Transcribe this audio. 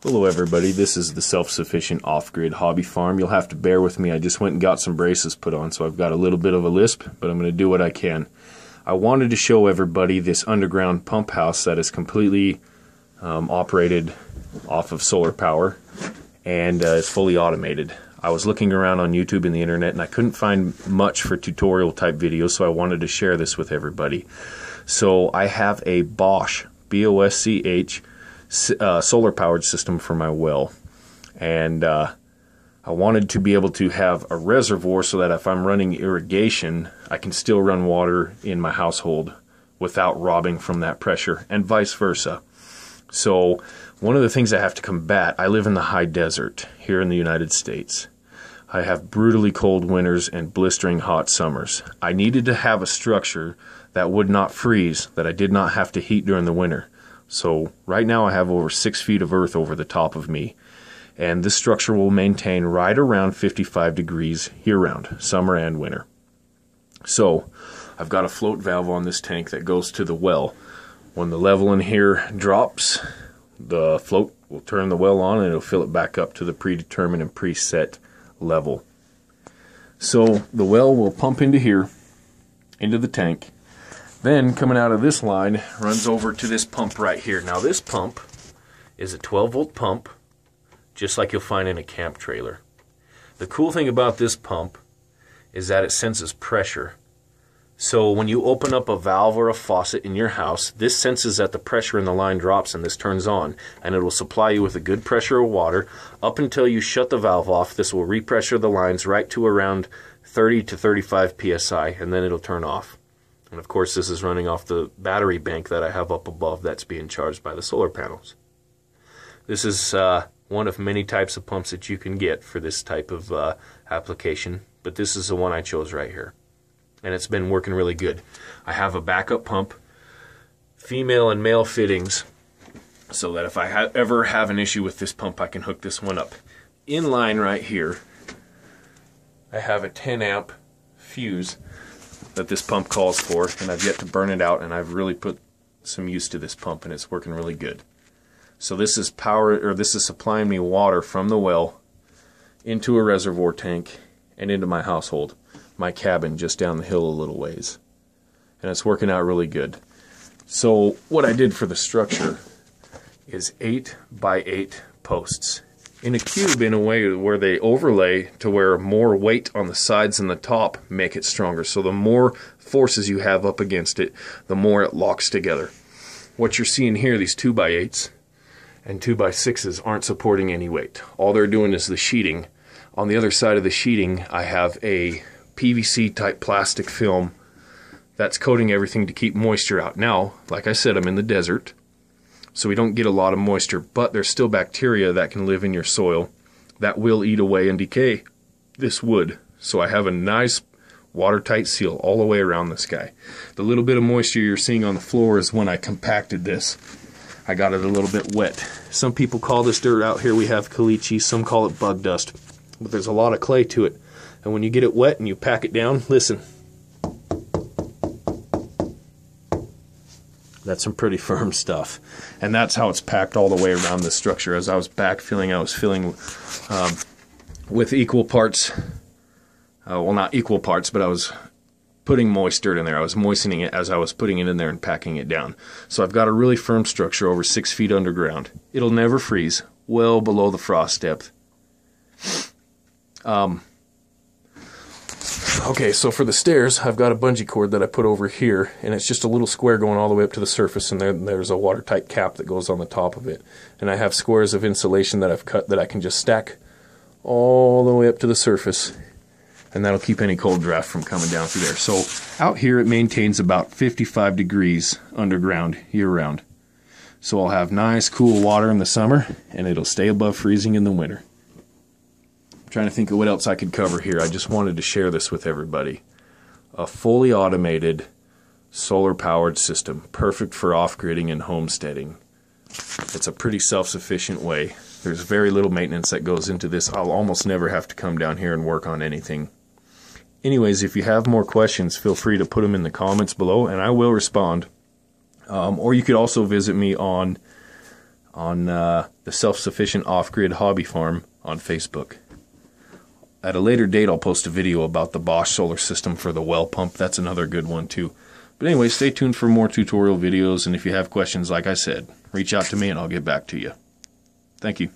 Hello everybody, this is the Self-Sufficient Off-Grid Hobby Farm. You'll have to bear with me, I just went and got some braces put on, so I've got a little bit of a lisp, but I'm going to do what I can. I wanted to show everybody this underground pump house that is completely operated off of solar power and is fully automated. I was looking around on YouTube and the internet and I couldn't find much for tutorial type videos, so I wanted to share this with everybody. So I have a Bosch, B-O-S-C-H, solar powered system for my well, and I wanted to be able to have a reservoir so that if I'm running irrigation I can still run water in my household without robbing from that pressure, and vice versa. So one of the things I have to combat, I live in the high desert here in the United States. I have brutally cold winters and blistering hot summers. I needed to have a structure that would not freeze, that I did not have to heat during the winter. So right now I have over 6 feet of earth over the top of me, and this structure will maintain right around 55 degrees year-round, summer and winter. So I've got a float valve on this tank that goes to the well. When the level in here drops, the float will turn the well on and it'll fill it back up to the predetermined and preset level. So the well will pump into here, into the tank. Then, coming out of this line, runs over to this pump right here. Now this pump is a 12-volt pump, just like you'll find in a camp trailer. The cool thing about this pump is that it senses pressure. So when you open up a valve or a faucet in your house, this senses that the pressure in the line drops and this turns on, and it will supply you with a good pressure of water up until you shut the valve off. This will repressure the lines right to around 30 to 35 psi, and then it'll turn off. And of course this is running off the battery bank that I have up above that's being charged by the solar panels. This is one of many types of pumps that you can get for this type of application, but this is the one I chose right here. And it's been working really good. I have a backup pump, female and male fittings, so that if I ever have an issue with this pump I can hook this one up. In line right here I have a 10 amp fuse that this pump calls for, and I've yet to burn it out, and I've really put some use to this pump and it's working really good. So this is supplying me water from the well into a reservoir tank and into my household, my cabin just down the hill a little ways, and it's working out really good. So what I did for the structure is 8 by 8 posts in a cube, in a way where they overlay to where more weight on the sides and the top make it stronger. So the more forces you have up against it, the more it locks together. What you're seeing here, these 2 by 8s and 2 by 6s aren't supporting any weight. All they're doing is the sheeting. On the other side of the sheeting I have a PVC type plastic film that's coating everything to keep moisture out. Now, like I said, I'm in the desert, so we don't get a lot of moisture, but there's still bacteria that can live in your soil that will eat away and decay this wood. So I have a nice watertight seal all the way around this guy. The little bit of moisture you're seeing on the floor is when I compacted this. I got it a little bit wet. Some people call this dirt out here we have caliche, some call it bug dust, but there's a lot of clay to it. And when you get it wet and you pack it down, listen. That's some pretty firm stuff. And that's how it's packed all the way around this structure. As I was backfilling, I was filling with equal parts, well, not equal parts, but I was putting moist dirt in there. I was moistening it as I was putting it in there and packing it down. So I've got a really firm structure over 6 feet underground. It'll never freeze, well below the frost depth. Okay, so for the stairs, I've got a bungee cord that I put over here, and it's just a little square going all the way up to the surface, and there's a watertight cap that goes on the top of it. And I have squares of insulation that I've cut that I can just stack all the way up to the surface, and that'll keep any cold draft from coming down through there. So out here it maintains about 55 degrees underground year-round. So I'll have nice cool water in the summer, and it'll stay above freezing in the winter. Trying to think of what else I could cover here. I just wanted to share this with everybody. A fully automated solar powered system, perfect for off-gridding and homesteading. It's a pretty self-sufficient way. There's very little maintenance that goes into this. I'll almost never have to come down here and work on anything. Anyways, if you have more questions, feel free to put them in the comments below and I will respond. Or you could also visit me on on the Self-Sufficient Off-Grid Hobby Farm on Facebook. At a later date, I'll post a video about the Bosch solar system for the well pump. That's another good one too. But anyway, stay tuned for more tutorial videos, and if you have questions, like I said, reach out to me and I'll get back to you. Thank you.